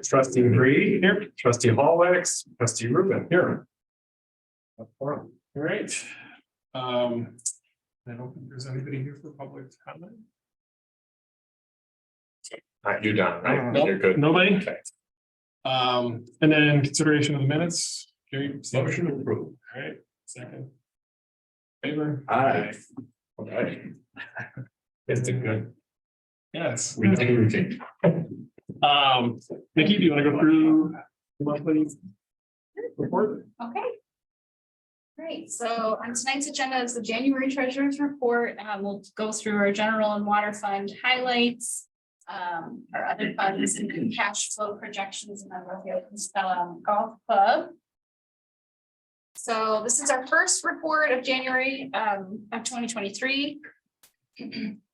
Trustee Reed here, trustee Hallwicks, trustee Rubin here. All right. I don't think there's anybody here for public comment. You're done, right? Nope, You're good. nobody. Okay. And then consideration of the minutes. Motion approved. All right, second. Favor? Aye. Okay. It's a good. Yes. Routine. Nikki, do you want to go through the monthly report? Okay. Great. So on tonight's agenda is the January treasurer's report. We'll go through our general and water fund highlights, our other funds and cash flow projections, and then we'll go and spell out golf club. So this is our first report of January of 2023.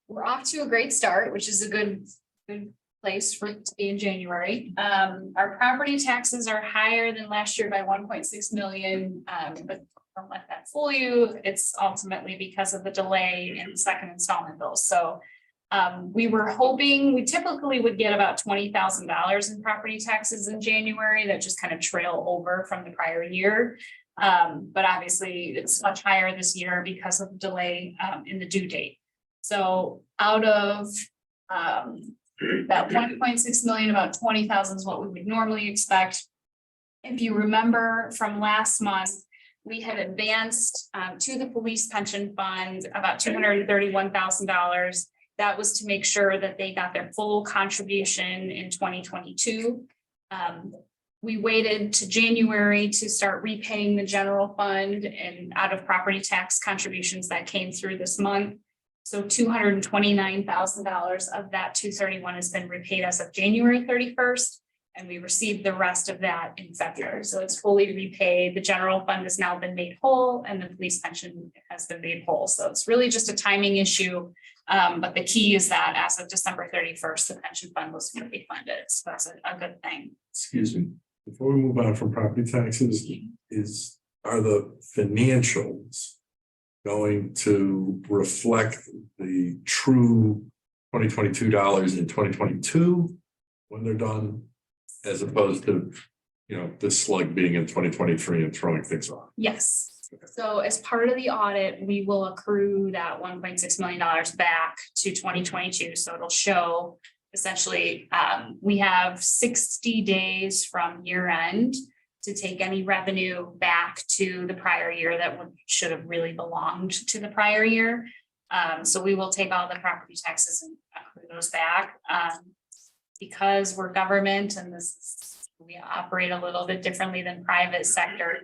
We're off to a great start, which is a good place for it to be in January. Our property taxes are higher than last year by 1.6 million, but don't let that fool you. It's ultimately because of the delay in the second installment bill. So we were hoping, we typically would get about $20,000 in property taxes in January that just kind of trail over from the prior year. But obviously it's much higher this year because of the delay in the due date. So out of that 1.6 million, about 20,000 is what we would normally expect. If you remember from last month, we had advanced to the police pension fund about $231,000. That was to make sure that they got their full contribution in 2022. We waited to January to start repaying the general fund and out of property tax contributions that came through this month. So $229,000 of that 231 has been repaid as of January 31st. And we received the rest of that in February. So it's fully repaid. The general fund has now been made whole and the police pension has been made whole. So it's really just a timing issue. But the key is that as of December 31st, the pension fund was fully funded. So that's a good thing. Excuse me, before we move on from property taxes, are the financials going to reflect the true 2022 dollars in 2022 when they're done, as opposed to, you know, this slug being in 2023 and throwing things off? Yes. So as part of the audit, we will accrue that $1.6 million back to 2022. So it'll show essentially, we have 60 days from year end to take any revenue back to the prior year that should have really belonged to the prior year. So we will take all the property taxes and accrue those back. Because we're government and we operate a little bit differently than private sector.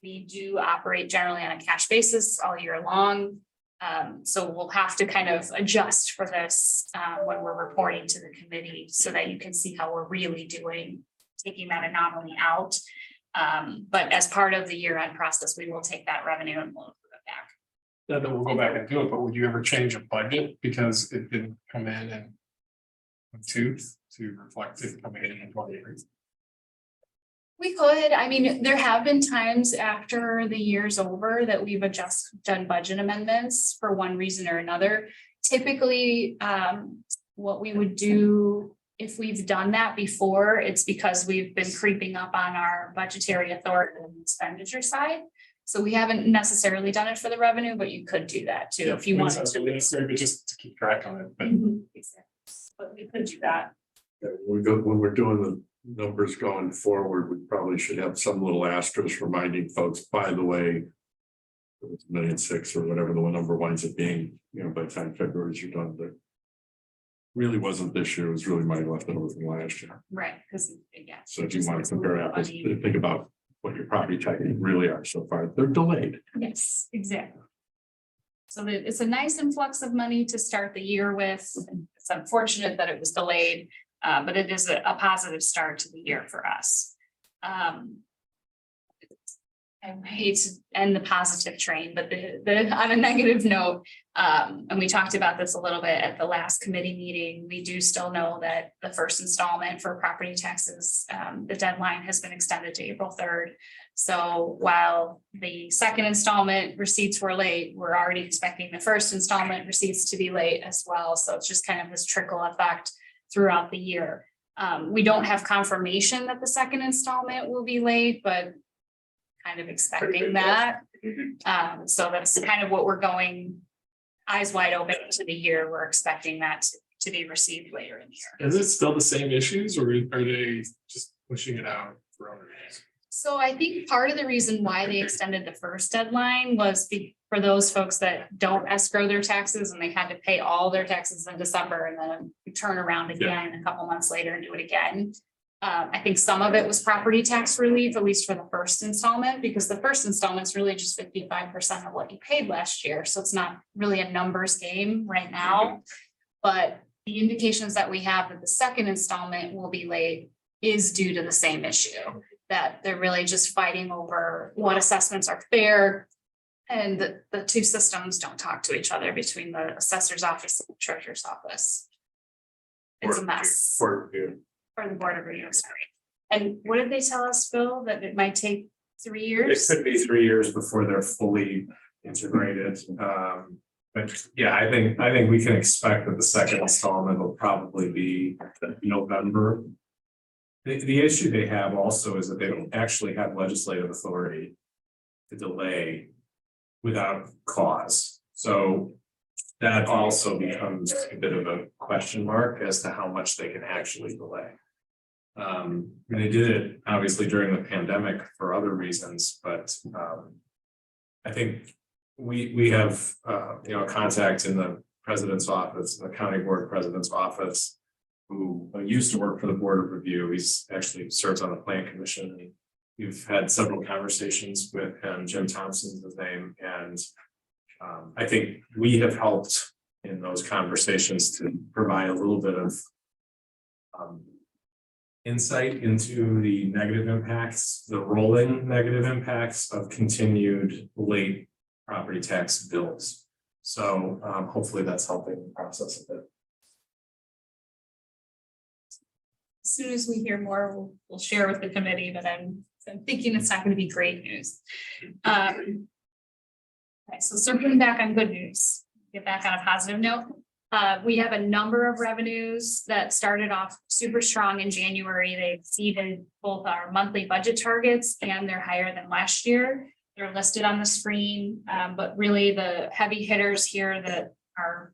We do operate generally on a cash basis all year long. So we'll have to kind of adjust for this when we're reporting to the committee so that you can see how we're really doing, taking that anomaly out. But as part of the year-end process, we will take that revenue and we'll put it back. Yeah, then we'll go back and do it, but would you ever change a budget because it didn't come in and to reflect it coming in 23? We could, I mean, there have been times after the year's over that we've done budget amendments for one reason or another. Typically, what we would do if we've done that before, it's because we've been creeping up on our budgetary authority and expenditure side. So we haven't necessarily done it for the revenue, but you could do that too if you wanted to. Maybe just to keep track on it, but But we could do that. When we're doing the numbers going forward, we probably should have some little asterisk reminding folks, by the way, it's 1.6 million or whatever the number winds up being, you know, by the time February's you're done, but really wasn't this year, it was really money left over from last year. Right, because yeah. So if you want to compare apples, think about what your property taxes really are so far, they're delayed. Yes, exactly. So it's a nice influx of money to start the year with. It's unfortunate that it was delayed, but it is a positive start to the year for us. I hate to end the positive train, but on a negative note, and we talked about this a little bit at the last committee meeting, we do still know that the first installment for property taxes, the deadline has been extended to April 3rd. So while the second installment receipts were late, we're already expecting the first installment receipts to be late as well. So it's just kind of this trickle effect throughout the year. We don't have confirmation that the second installment will be late, but kind of expecting that. So that's kind of what we're going eyes wide open to the year. We're expecting that to be received later in the year. Is it still the same issues or are they just pushing it out for other reasons? So I think part of the reason why they extended the first deadline was for those folks that don't escrow their taxes and they had to pay all their taxes in December and then turn around again a couple months later and do it again. I think some of it was property tax relief, at least for the first installment, because the first installment is really just 55% of what you paid last year. So it's not really a numbers game right now. But the indications that we have that the second installment will be late is due to the same issue, that they're really just fighting over what assessments are fair. And the two systems don't talk to each other between the assessor's office and the treasurer's office. It's a mess. For the board of review, sorry. And what did they tell us, Phil, that it might take 3 years? It could be 3 years before they're fully integrated. But yeah, I think we can expect that the second installment will probably be November. The issue they have also is that they don't actually have legislative authority to delay without cause. So that also becomes a bit of a question mark as to how much they can actually delay. They did it obviously during the pandemic for other reasons, but I think we have a contact in the president's office, the county board president's office, who used to work for the board of review. He's actually serves on the plan commission. And we've had several conversations with him. Jim Thompson's his name, and I think we have helped in those conversations to provide a little bit of insight into the negative impacts, the rolling negative impacts of continued late property tax bills. So hopefully that's helping the process a bit. As soon as we hear more, we'll share with the committee, but I'm thinking it's not going to be great news. Okay, so circling back on good news, get back on a positive note. We have a number of revenues that started off super strong in January. They exceeded both our monthly budget targets and they're higher than last year. They're listed on the screen, but really the heavy hitters here that are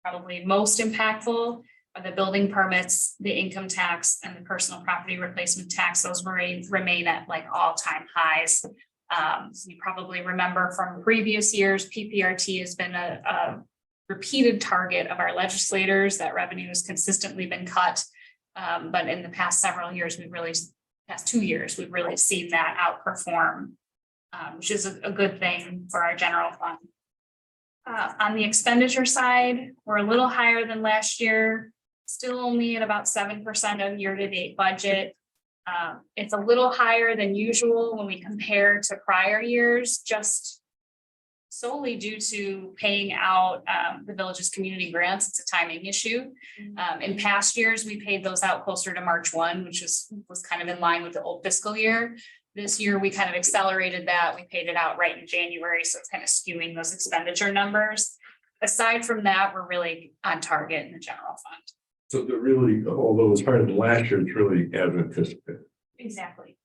probably most impactful are the building permits, the income tax, and the personal property replacement tax. Those remain at like all-time highs. You probably remember from previous years, PPRT has been a repeated target of our legislators. That revenue has consistently been cut. But in the past several years, past 2 years, we've really seen that outperform, which is a good thing for our general fund. On the expenditure side, we're a little higher than last year, still only at about 7% of year-to-date budget. It's a little higher than usual when we compare to prior years, just solely due to paying out the village's community grants. It's a timing issue. In past years, we paid those out closer to March 1, which was kind of in line with the old fiscal year. This year, we kind of accelerated that. We paid it out right in January, so it's kind of skewing those expenditure numbers. Aside from that, we're really on target in the general fund. So they're really, although it's higher than last year, it's really as anticipated. Exactly.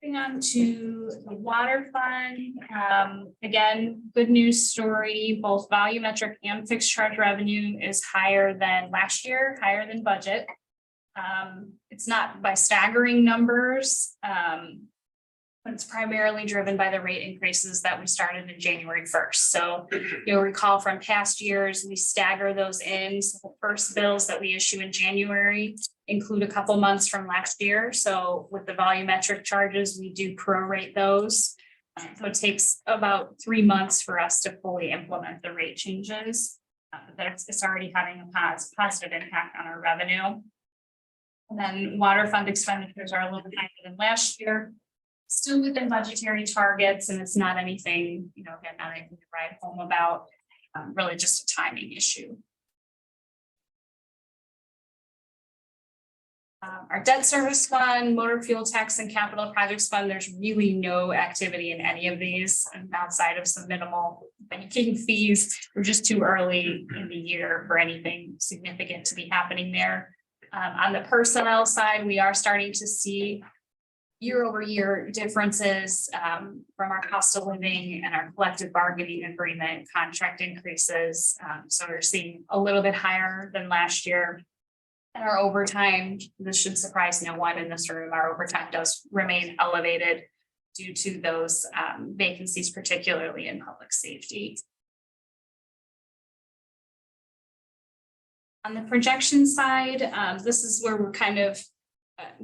Moving on to the water fund. Again, good news story, both volumetric and fixed charge revenue is higher than last year, higher than budget. It's not by staggering numbers, but it's primarily driven by the rate increases that we started in January 1st. So you'll recall from past years, we stagger those in. So the first bills that we issue in January include a couple months from last year. So with the volumetric charges, we do prorate those. So it takes about 3 months for us to fully implement the rate changes. It's already having a positive impact on our revenue. And then water fund expenditures are a little bit higher than last year. Still within budgetary targets, and it's not anything, again, not anything to write home about, really just a timing issue. Our debt service fund, motor fuel tax and capital projects fund, there's really no activity in any of these and outside of some minimal banking fees. We're just too early in the year for anything significant to be happening there. On the personnel side, we are starting to see year-over-year differences from our cost of living and our collective bargaining agreement contract increases. So we're seeing a little bit higher than last year. And our overtime, this should surprise no one in this room, our overtime does remain elevated due to those vacancies, particularly in public safety. On the projection side, this is where we're kind of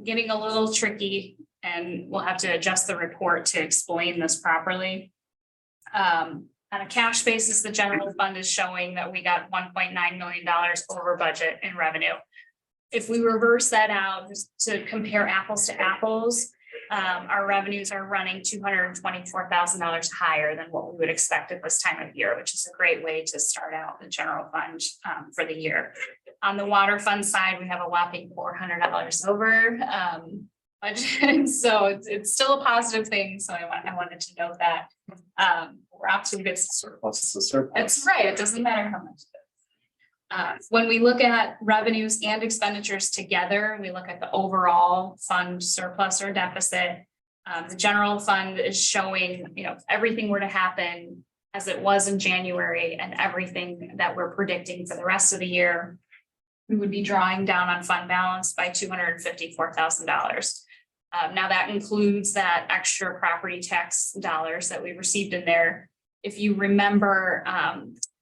getting a little tricky, and we'll have to adjust the report to explain this properly. On a cash basis, the general fund is showing that we got $1.9 million over budget in revenue. If we reverse that out just to compare apples to apples, our revenues are running $224,000 higher than what we would expect at this time of year, which is a great way to start out the general fund for the year. On the water fund side, we have a whopping $400 over budget, so it's still a positive thing. So I wanted to note that we're off to a good Surplus is a surplus. That's right. It doesn't matter how much. When we look at revenues and expenditures together, we look at the overall fund surplus or deficit. The general fund is showing, if everything were to happen as it was in January and everything that we're predicting for the rest of the year, we would be drawing down on fund balance by $254,000. Now that includes that extra property tax dollars that we received in there. If you remember,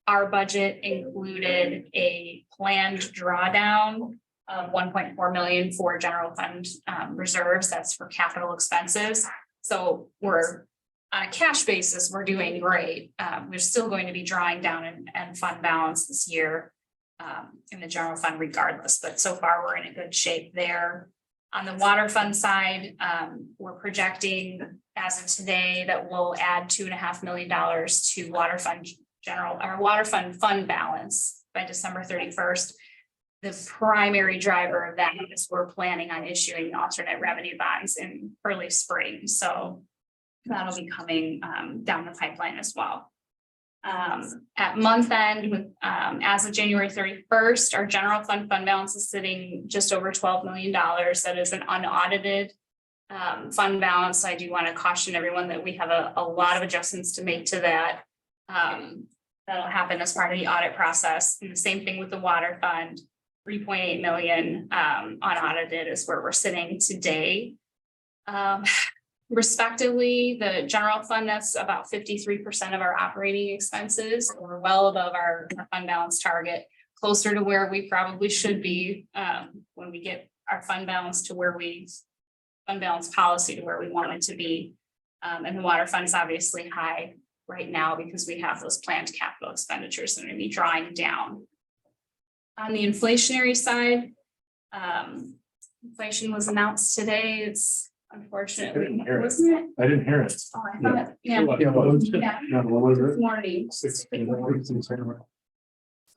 our budget included a planned drawdown of $1.4 million for general fund reserves. That's for capital expenses. So we're on a cash basis, we're doing great. We're still going to be drawing down and fund balance this year in the general fund regardless, but so far we're in a good shape there. On the water fund side, we're projecting as of today that we'll add $2.5 million to water fund fund balance by December 31st. The primary driver of that is we're planning on issuing alternate revenue bonds in early spring. So that'll be coming down the pipeline as well. At month end, as of January 31st, our general fund balance is sitting just over $12 million. That is an unaudited fund balance. I do want to caution everyone that we have a lot of adjustments to make to that. That'll happen as part of the audit process. And the same thing with the water fund, 3.8 million unaudited is where we're sitting today. Respectively, the general fund, that's about 53% of our operating expenses. We're well above our fund balance target, closer to where we probably should be when we get our fund balance policy to where we want it to be. And the water fund is obviously high right now because we have those planned capital expenditures that are going to be drawing down. On the inflationary side, inflation was announced today. It's unfortunately, wasn't it? I didn't hear it. Oh, I thought, yeah. What was it? Yeah. No, what was it? Morning. So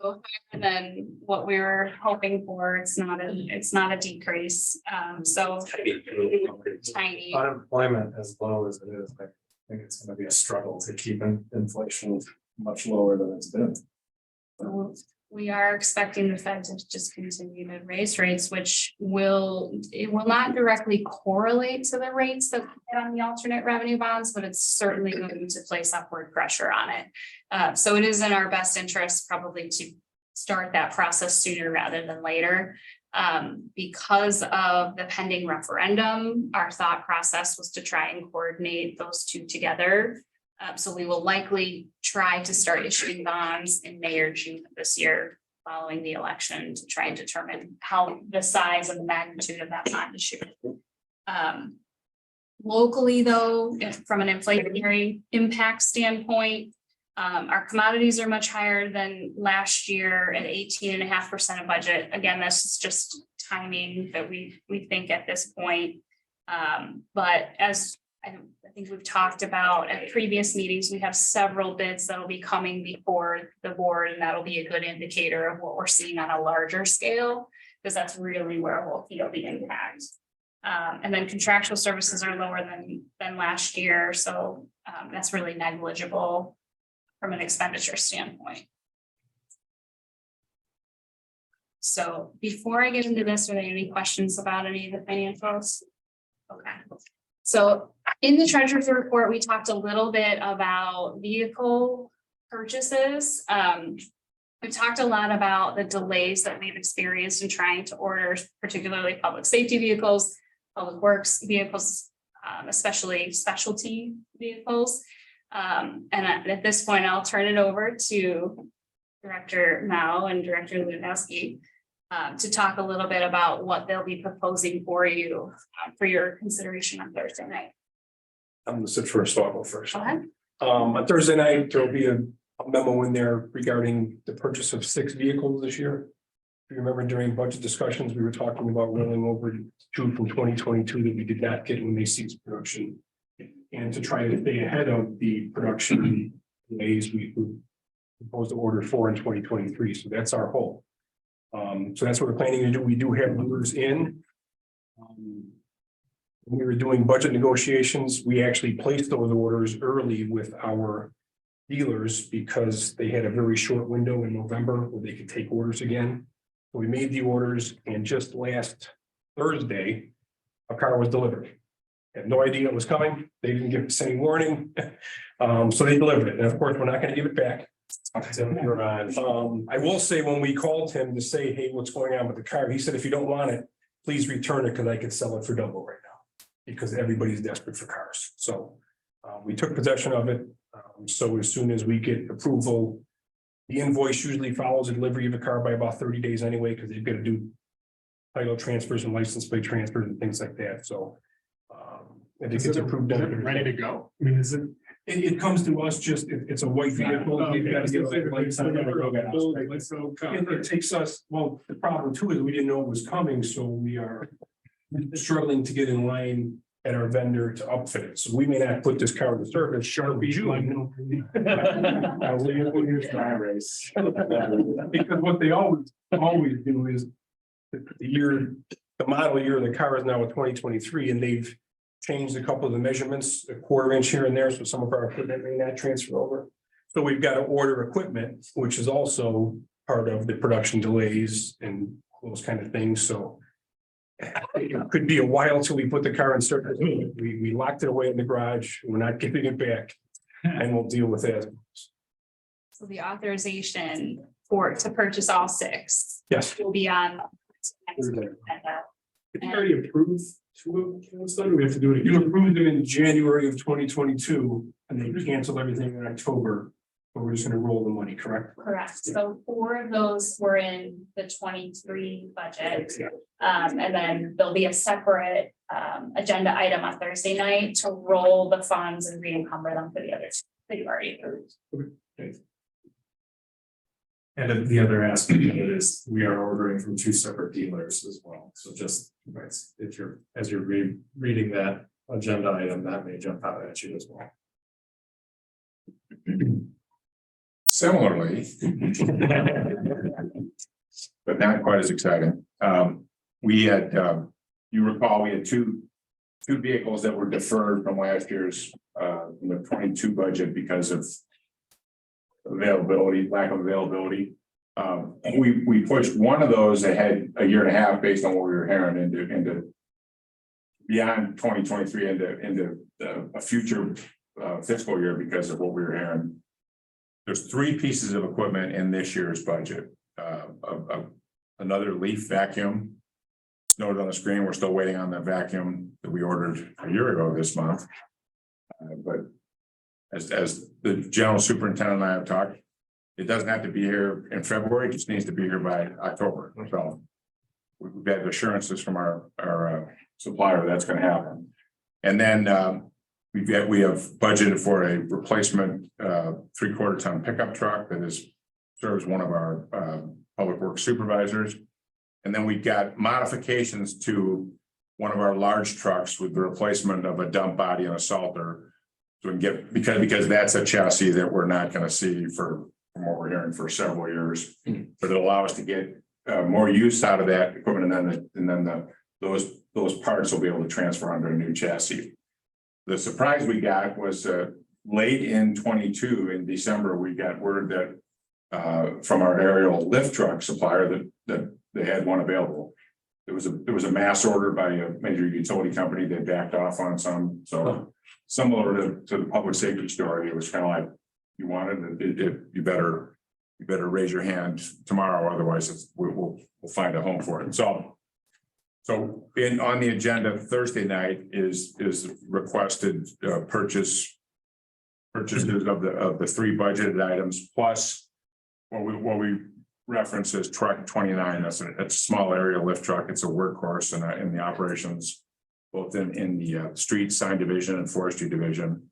higher than what we were hoping for. It's not a decrease. So tiny. Unemployment as low as it is, I think it's gonna be a struggle to keep inflation much lower than it's been. So we are expecting the Fed to just continue to raise rates, which will not directly correlate to the rates that we get on the alternate revenue bonds, but it's certainly going to place upward pressure on it. So it is in our best interest probably to start that process sooner rather than later. Because of the pending referendum, our thought process was to try and coordinate those two together. So we will likely try to start issuing bonds in May or June of this year following the election to try and determine how the size and the magnitude of that bond issue. Locally, though, from an inflationary impact standpoint, our commodities are much higher than last year at 18.5% of budget. Again, this is just timing that we think at this point. But as I think we've talked about at previous meetings, we have several bids that will be coming before the board, and that'll be a good indicator of what we're seeing on a larger scale. because that's really where we'll feel the impact. And then contractual services are lower than last year, so that's really negligible from an expenditure standpoint. So before I get into this, are there any questions about any of the financials? Okay, so in the treasurer's report, we talked a little bit about vehicle purchases. We talked a lot about the delays that we've experienced in trying to order, particularly public safety vehicles, public works vehicles, especially specialty vehicles. And at this point, I'll turn it over to Director Mao and Director Lewandowski to talk a little bit about what they'll be proposing for you for your consideration on Thursday night. I'm gonna sit first, so I'll go first. Go ahead. On Thursday night, there'll be a memo in there regarding the purchase of 6 vehicles this year. If you remember during budget discussions, we were talking about rolling over 2 from 2022 that we did not get when they ceased production. And to try to stay ahead of the production delays, we proposed to order 4 in 2023. So that's our hope. So that's what we're planning to do. We do have orders in. When we were doing budget negotiations, we actually placed those orders early with our dealers because they had a very short window in November where they could take orders again. So we made the orders, and just last Thursday, a car was delivered. Had no idea it was coming. They didn't give us any warning. So they delivered it. And of course, we're not going to give it back. I will say when we called him to say, hey, what's going on with the car? He said, if you don't want it, please return it because I could sell it for double right now because everybody's desperate for cars. So we took possession of it. So as soon as we get approval, the invoice usually follows the delivery of a car by about 30 days anyway, because they've got to do title transfers and license plate transfers and things like that. So I think it's approved. Is it ready to go? I mean, is it? It comes to us just, it's a white vehicle. We've got to get like lights on it. It takes us, well, the problem too is we didn't know it was coming, so we are struggling to get in line at our vendor to upfit it. So we may not put this car in service Sharpie June. Because what they always do is the model year of the car is now a 2023, and they've changed a couple of the measurements, a quarter inch here and there, so some of our equipment may not transfer over. So we've got to order equipment, which is also part of the production delays and those kind of things. So it could be a while till we put the car in service. We locked it away in the garage. We're not getting it back, and we'll deal with that. So the authorization to purchase all 6 Yes. will be on. It's already approved. We have to do it You again. approved them in January of 2022, and they canceled everything in October. But we're just gonna roll the money, correct? Correct. So 4 of those were in the 23 budget. And then there'll be a separate agenda item on Thursday night to roll the funds and re-encumber them for the others that you already approved. And the other aspect of it is we are ordering from 2 separate dealers as well. So just if you're, as you're reading that agenda item, that may jump out at you as well. Similarly, but not quite as exciting. We had, you recall, we had two vehicles that were deferred from last year's, 22 budget because of availability, lack of availability. We pushed one of those ahead a year and a half based on what we were hearing into beyond 2023 into a future fiscal year because of what we were hearing. There's 3 pieces of equipment in this year's budget. Another leaf vacuum. It's noted on the screen. We're still waiting on the vacuum that we ordered a year ago this month. But as the general superintendent and I have talked, it doesn't have to be here in February. It just needs to be here by October. So we've got assurances from our supplier that's going to happen. And then we have budgeted for a replacement 3/4 ton pickup truck that serves one of our public works supervisors. And then we've got modifications to one of our large trucks with the replacement of a dump body and a salter. So we can get, because that's a chassis that we're not going to see from what we're hearing for several years, but it'll allow us to get more use out of that equipment, and then those parts will be able to transfer under a new chassis. The surprise we got was late in 22, in December, we got word that from our aerial lift truck supplier that they had one available. It was a mass order by a major utility company. They backed off on some, so similar to the public safety story. It was kind of like, you wanted it, you better raise your hand tomorrow, otherwise we'll find a home for it. So on the agenda Thursday night is requested purchases of the three budgeted items, plus what we reference as truck 29. That's a small aerial lift truck. It's a workhorse in the operations, both in the street sign division and forestry division.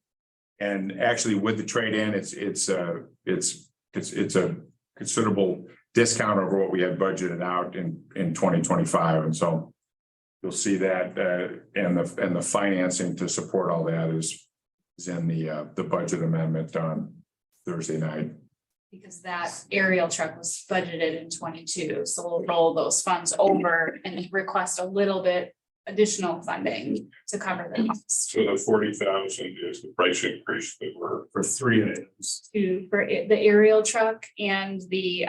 And actually with the trade-in, it's a considerable discount over what we had budgeted out in 2025. And so you'll see that and the financing to support all that is in the budget amendment on Thursday night. Because that aerial truck was budgeted in 22, so we'll roll those funds over and request a little bit additional funding to cover the cost. So the 40,000 is the price increase that we're. For 3 items. For the aerial truck and the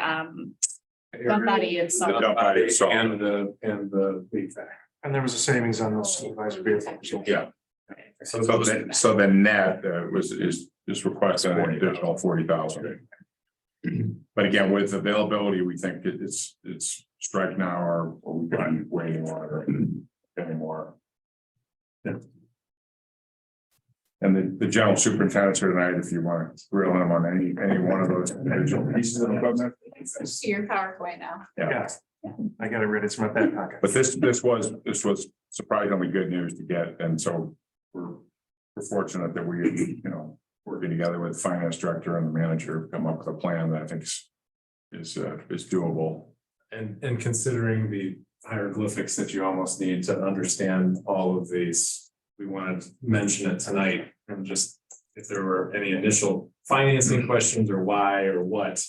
dump body itself. The dump body itself. And the lead vac. And there was a savings on those supervisor vehicles. Yeah. So the net is requesting an additional 40,000. But again, with availability, we think it's strike now or we can wait anymore. Yeah. And the general superintendent's here tonight, if you want to grill him on any one of those individual pieces of equipment. See your PowerPoint now. Yeah. I got it ready. It's in my back pocket. But this was surprisingly good news to get, and so we're fortunate that we, working together with the finance director and the manager, come up with a plan that I think is doable. And considering the hieroglyphics that you almost need to understand all of these, we wanted to mention it tonight, and just if there were any initial financing questions or why or what,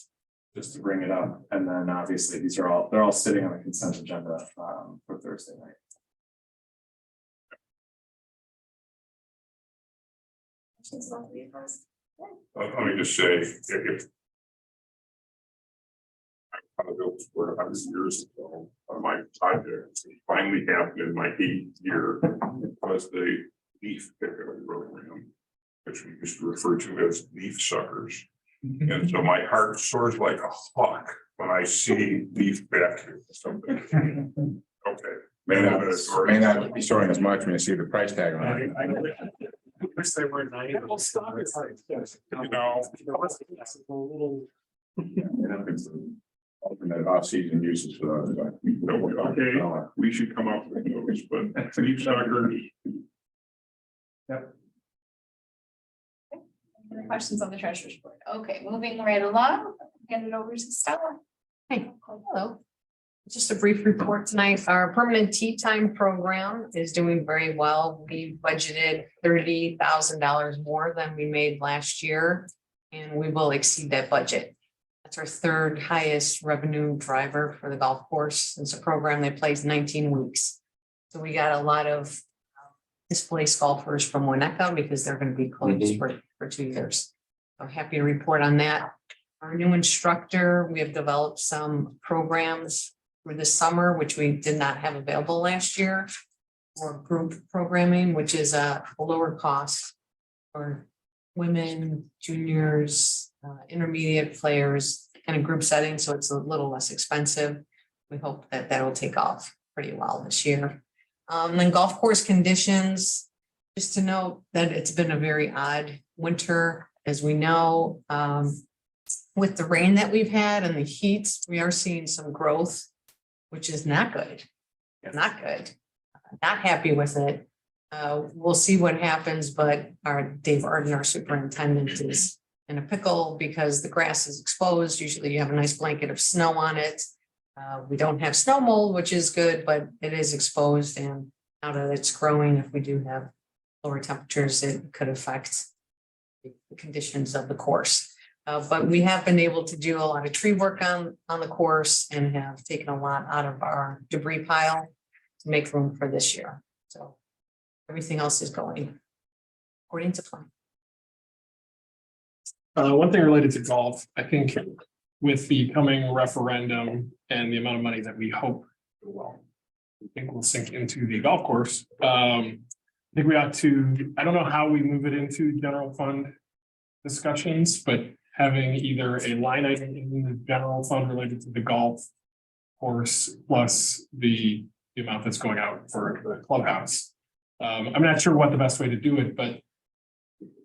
just to bring it up. And then obviously they're all sitting on the consent agenda for Thursday night. Let me just say, if I built for 100 years ago on my project, it finally happened in my 8th year, was the leaf picker program, which we used to refer to as leaf suckers. And so my heart soars like a hawk when I see leaf back. Okay. May not be soaring as much when you see the price tag on it. I wish they were naive. Alternate off-season uses for those. Okay, we should come up with those, but leaf suckers. Any questions on the treasurer's report? Okay, moving right along, hand it over to Stella. Hey. Hello. Just a brief report tonight. Our permanent tea time program is doing very well. We budgeted $30,000 more than we made last year, and we will exceed that budget. That's our third highest revenue driver for the golf course. It's a program that plays 19 weeks. So we got a lot of displaced golfers from Winnetka because they're going to be closed for 2 years. I'm happy to report on that. Our new instructor, we have developed some programs for this summer, which we did not have available last year, or group programming, which is a lower cost for women, juniors, intermediate players, kind of group setting. So it's a little less expensive. We hope that will take off pretty well this year. Then golf course conditions, just to note that it's been a very odd winter, as we know, with the rain that we've had and the heat, we are seeing some growth, which is not good. Not good. Not happy with it. We'll see what happens, but our Dave Arden, our superintendent, is in a pickle because the grass is exposed. Usually you have a nice blanket of snow on it. We don't have snow mold, which is good, but it is exposed, and now that it's growing, if we do have lower temperatures, it could affect the conditions of the course. But we have been able to do a lot of tree work on the course and have taken a lot out of our debris pile to make room for this year. So everything else is going according to plan. One thing related to golf, I think with the coming referendum and the amount of money that we hope will, I think will sink into the golf course. I think we ought to, I don't know how we move it into general fund discussions, but having either a line item in the general fund related to the golf course plus the amount that's going out for the clubhouse. I'm not sure what the best way to do it, but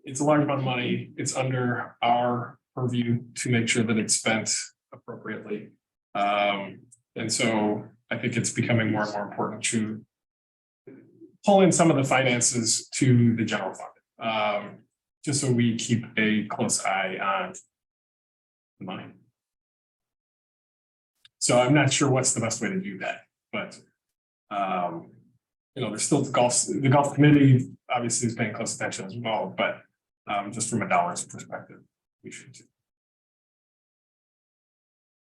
it's a large amount of money. It's under our purview to make sure that it's spent appropriately. And so I think it's becoming more and more important to pull in some of the finances to the general fund. Just so we keep a close eye on the money. So I'm not sure what's the best way to do that, but there's still the golf committee obviously is paying close attention as well, but just from a dollars perspective, we should too.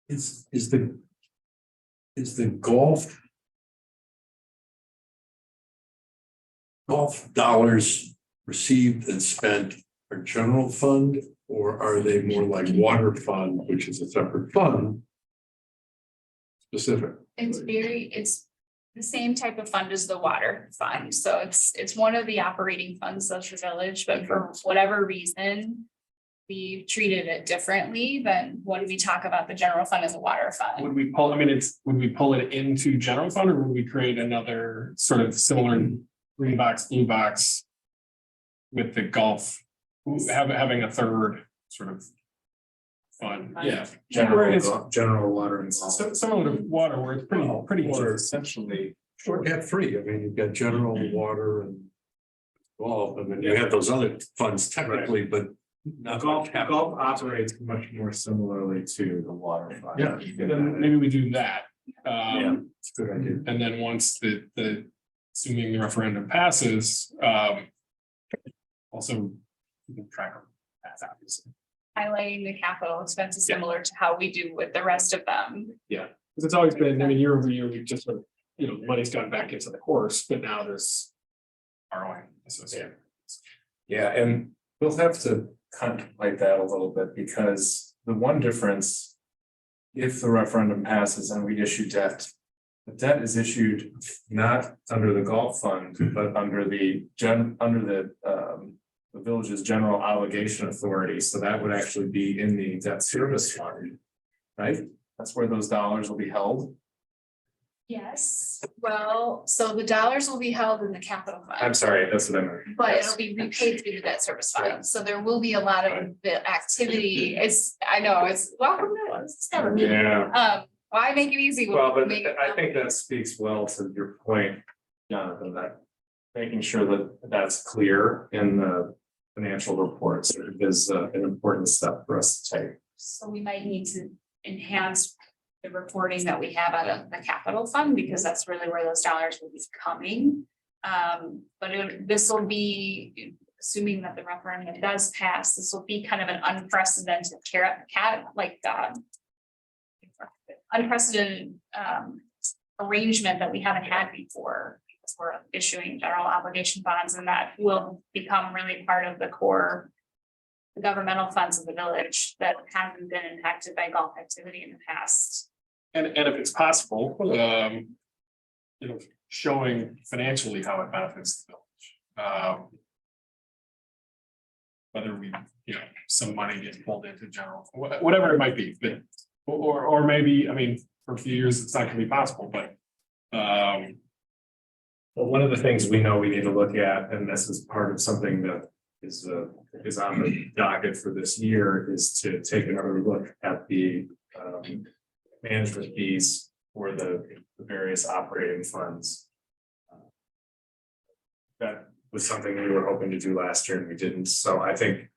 Is the golf dollars received and spent are general fund, or are they more like water fund, which is a separate fund? Specific. It's the same type of fund as the water fund. So it's one of the operating funds of the village, but for whatever reason, we treated it differently than when we talk about the general fund as a water fund. Would we pull, would we pull it into general fund, or would we create another sort of similar green box, blue box with the golf, having a third sort of fund? Yeah. General water and golf. Similar to water, where it's pretty Or essentially. Or you have three. I mean, you've got general water and golf, and then you have those other funds technically, but not Golf operates much more similarly to the water fund. Yeah. Then maybe we do that. It's a good idea. And then once assuming the referendum passes, also we can track them, obviously. Highlighting the capital expenses similar to how we do with the rest of them. Because it's always been, year over year, we've just sort of, money's gone back into the course, but now there's ROI associated. Yeah, and we'll have to contemplate that a little bit, because the one difference, if the referendum passes and we issue debt, the debt is issued not under the golf fund, but under the village's general obligation authority. So that would actually be in the debt service fund, right? That's where those dollars will be held. Yes, well, so the dollars will be held in the capital fund. I'm sorry, that's what I meant. But Yes. it'll be repaid through the debt service fund, so there will be a lot of the activity, I know, welcome to it's never me. Yeah. Why make it easy? Well, but Make it I think that speaks well to your point, Jonathan, that making sure that that's clear in the financial reports is an important step for us to take. So we might need to enhance the reporting that we have out of the capital fund, because that's really where those dollars will be coming. But this will be, assuming that the referendum does pass, this will be kind of an unprecedented unprecedented arrangement that we haven't had before, because we're issuing general obligation bonds, and that will become really part of the core governmental funds of the village that haven't been impacted by golf activity in the past. And if it's possible, showing financially how it benefits the village. Whether we, some money gets pulled into general, whatever it might be, but, or maybe, for a few years, it's not gonna be possible, but. Well, one of the things we know we need to look at, and this is part of something that is on the docket for this year, is to take another look at the management fees for the various operating funds. That was something we were hoping to do last year and we didn't. So I think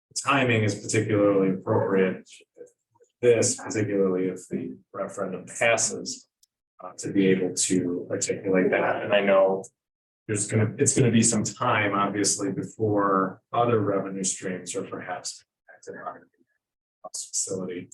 the timing is particularly appropriate. This, particularly if the referendum passes, to be able to articulate that. And I know it's gonna be some time, obviously, before other revenue streams are perhaps impacted on it. facility.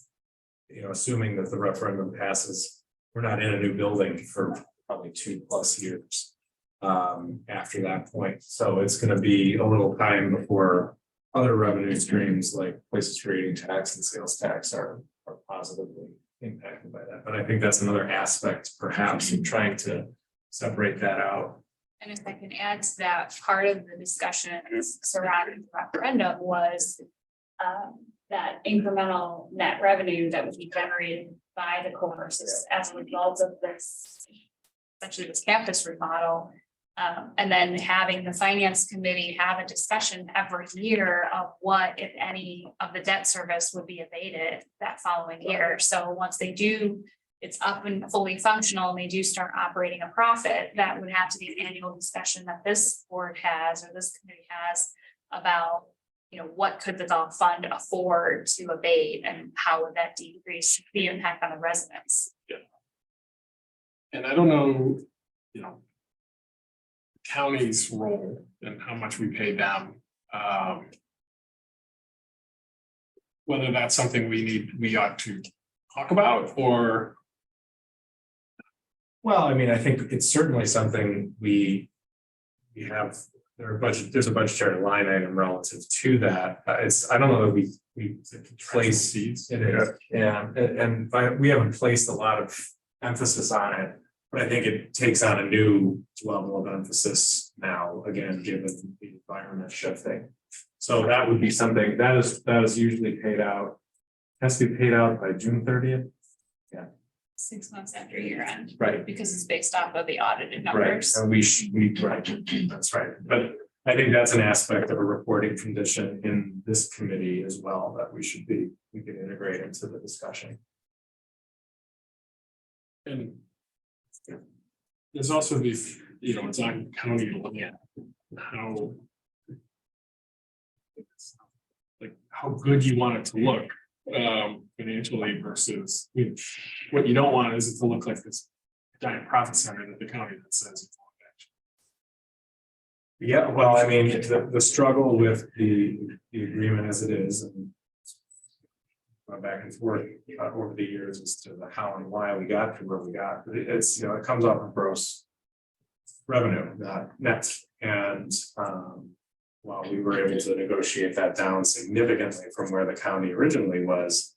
You know, assuming that the referendum passes, we're not in a new building for probably 2+ years. After that point, so it's gonna be a little time before other revenue streams like places trading tax and sales tax are positively impacted by that. But I think that's another aspect perhaps of trying to separate that out. And if I can add to that, part of the discussion surrounding the referendum was that incremental net revenue that would be generated by the courses as a result of this, essentially this campus remodel. And then having the finance committee have a discussion every year of what, if any, of the debt service would be abated that following year. So once they do, it's up and fully functional, and they do start operating a profit, that would have to be an annual discussion that this board has, or this committee has, about, you know, what could the golf fund afford to abate, and how would that decrease the impact on the residents? And I don't know, you know, county's role and how much we pay them. Whether that's something we ought to talk about, or. Well, I mean, I think it's certainly something we have, there's a budgetary line item relative to that. I don't know that we place seeds in it. Yeah, and we haven't placed a lot of emphasis on it. But I think it takes on a new level of emphasis now, again, given the environment shifting. So that would be something that is usually paid out, has to be paid out by June 30th. 6 months after year end. Right. Because it's based off of the audited Right, numbers. and right, that's right. But I think that's an aspect of a reporting condition in this committee as well that we can integrate into the discussion. And there's also the, you know, it's on county to look at how, like, how good you want it to look financially versus, I mean, what you don't want is it to look like this giant profit center that the county that says it's all bad. Yeah, well, I mean, the struggle with the agreement as it is, and going back and forth over the years as to the how and why we got to where we got. It's, you know, it comes off of gross revenue, not net. And while we were able to negotiate that down significantly from where the county originally was,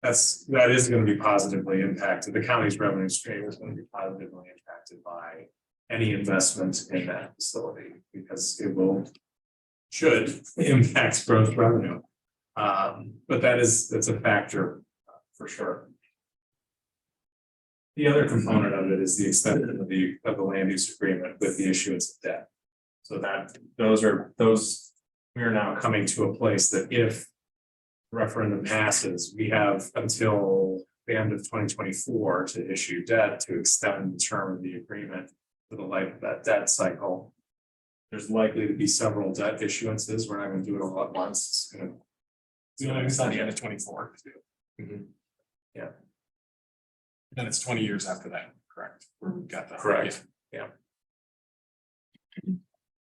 that is going to be positively impacted. The county's revenue stream is going to be positively impacted by any investment in that facility, because it should impact gross revenue. But that's a factor for sure. The other component of it is the extension of the land use agreement with the issuance of debt. So that we are now coming to a place that if referendum passes, we have until the end of 2024 to issue debt to extend the term of the agreement for the life of that debt cycle. There's likely to be several debt issuances. We're not going to do it all at once. It's going to It's on the end of 24. Yeah. Then it's 20 years after that, correct? Where we got that. Correct. Yeah.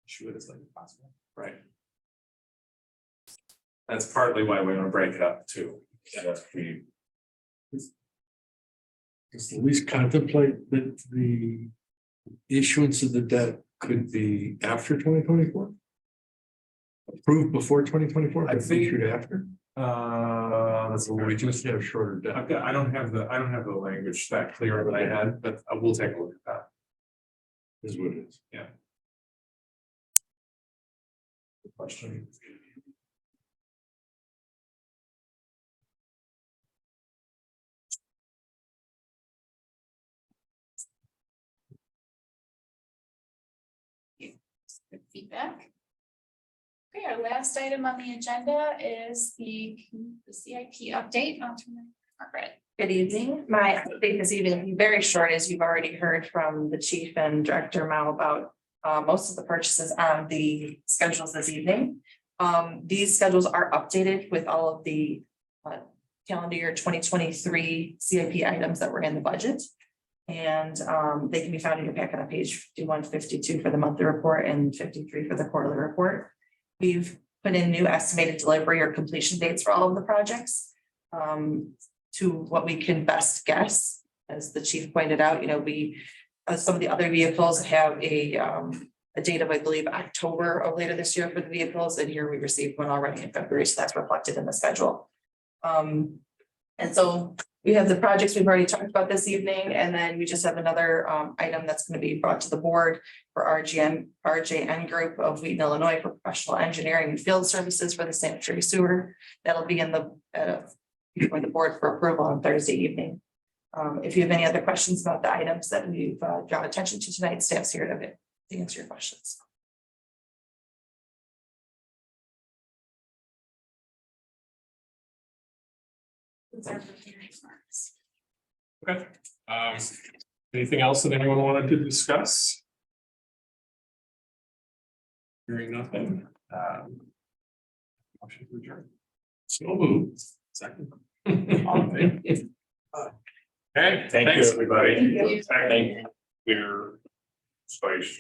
Shoot it as late as possible. Right. That's partly why we want to break it up too. Does the lease contemplate that the issuance of the debt could be after 2024? Approved before 2024? I think- issued after? That's a Or we very just have shorter debt. I don't have the language that clear in my head, but we'll take a look at that. Is what it is. Good question. Good feedback. Okay, our last item on the agenda is the CIP update. I'll turn it to Margaret. Good evening. My update this evening will be very short, as you've already heard from the chief and Director Mao about most of the purchases on the schedules this evening. These schedules are updated with all of the calendar year 2023 CIP items that were in the budget. And they can be found in your packet on page 51, 52 for the monthly report and 53 for the quarterly report. We've put in new estimated delivery or completion dates for all of the projects. to what we can best guess. As the chief pointed out, some of the other vehicles have a date of, I believe, October of later this year for the vehicles, and here we received one already in February, so that's reflected in the schedule. And so we have the projects we've already talked about this evening, and then we just have another item that's going to be brought to the board for RJN Group of Wheaton, Illinois, for professional engineering and field services for the sanitary sewer. That'll be in before the board for approval on Thursday evening. If you have any other questions about the items that we've drawn attention to tonight, staff's here to answer your questions. Okay. Anything else that anyone wanted to discuss? Hearing nothing. Motion to adjourn. So moved. Second. All in favor? Okay, Thank you, thanks. everybody. Thank you. Thank you. Clear space.